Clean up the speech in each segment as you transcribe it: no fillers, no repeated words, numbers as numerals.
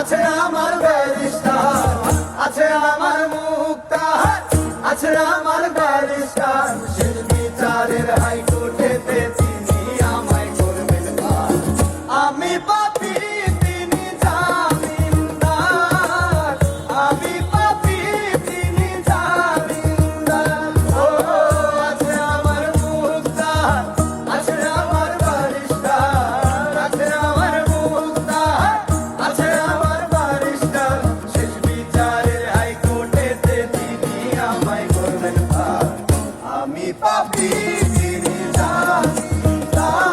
আছে আমার ব্যারিস্টার, আছে আমার মুক্তার, আছে আমার ব্যারিস্টার, শেষ বিচারের হাইকোর্টেতে তিনি আমায় করবেন পার। আমি পাপী তিনি জামিনদার, আমি পাপী তিনি জামিনদার। ও আছে আমার মুক্তার, আছে আমার ব্যারিস্টার, আছে আমার মুক্তার, আছে আমার ব্যারিস্টার, শেষ বিচারের হাইকোর্টেতে তিনি আমায় করবেন পার। আমি পাপী তিনি জামিনদার,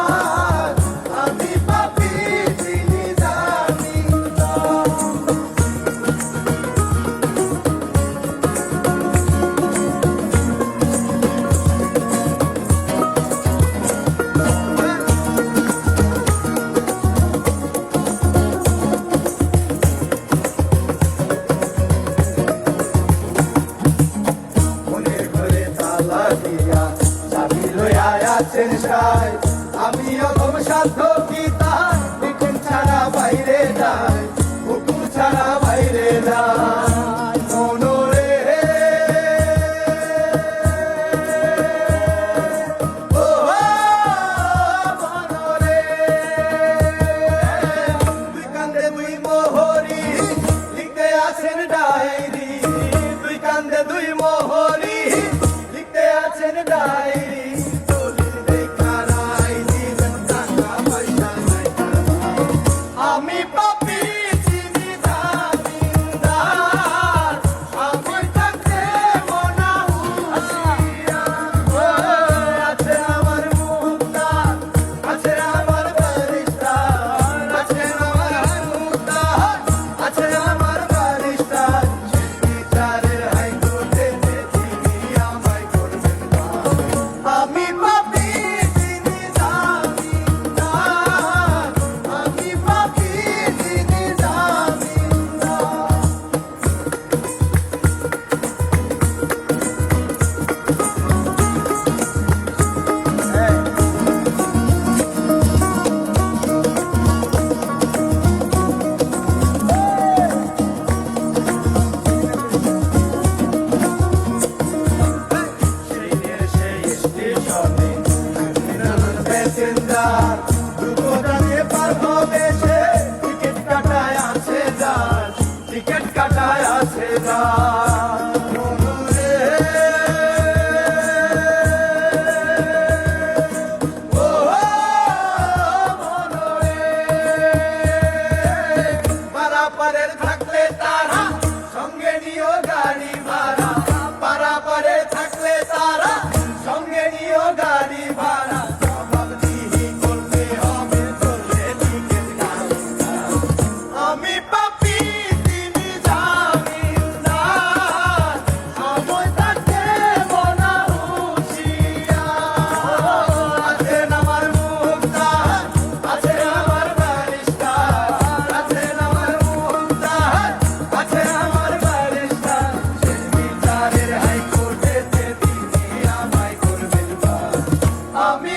আমি পাপী তিনি জামিনদার। মনের ঘরে তালা দিয়া চাবি লইয়া আছেন সাই, আমি অধম সাধ্য কি তার হুকুম ছাড়া বাইরে যাই, হুকুম ছাড়া বাইরে যাই। মনোরে ও মনোরে, দুই কান্দে দুই মোহরি লিখতে আছেন ডায়েরি, দুই কান্দে দুই মোহরি লিখতে আছেন ডায়েরি। দলিল দেখা রায় দিবেন, টাকা পয়সা নাই কারবার। আমি পাপী তিনি জামিনদার, আমি থাকতে মনা হুঁশিয়ার। ও আছে আমার মুক্তার, আছে আমার ব্যারিস্টার, আছে আমার মুক্তার, আছে আমার ব্যারিস্টার, শেষ বিচারের হাইকোর্টেতে তিনি আমায় করবেন পার। আমি পাপী তিনি জামিনদার, আমি পাপী তিনি জামিনদার। ট্রেনের সেই স্টেশনে নানান প্যাসেঞ্জার, দুর্ঘটনায় পার হবে সে, টিকিট কাটায় আছে যার, টিকিট কাটায় আছে যার। মনোরে ও মনোরে, পারাপারের থাকলে তারা সঙ্গে নিও গাড়ি ভাড়া, পারাপারে থাকলে তারা সঙ্গে নিও গাড়ি ভাড়া। জবাবদিহি করতে হবে চললে টিকিট কাটা। আমি পাপী তিনি জামিনদার, আমি থাকতে মনা হুঁশিয়ার। আছেন আমার মুক্তার, আছেন আমার ব্যারিস্টার, আছেন আমার মুক্তার, আছে আমার ব্যারিস্টার, শেষ বিচারের হাইকোর্টেতে তিনি আমায় করবেন পার। আমি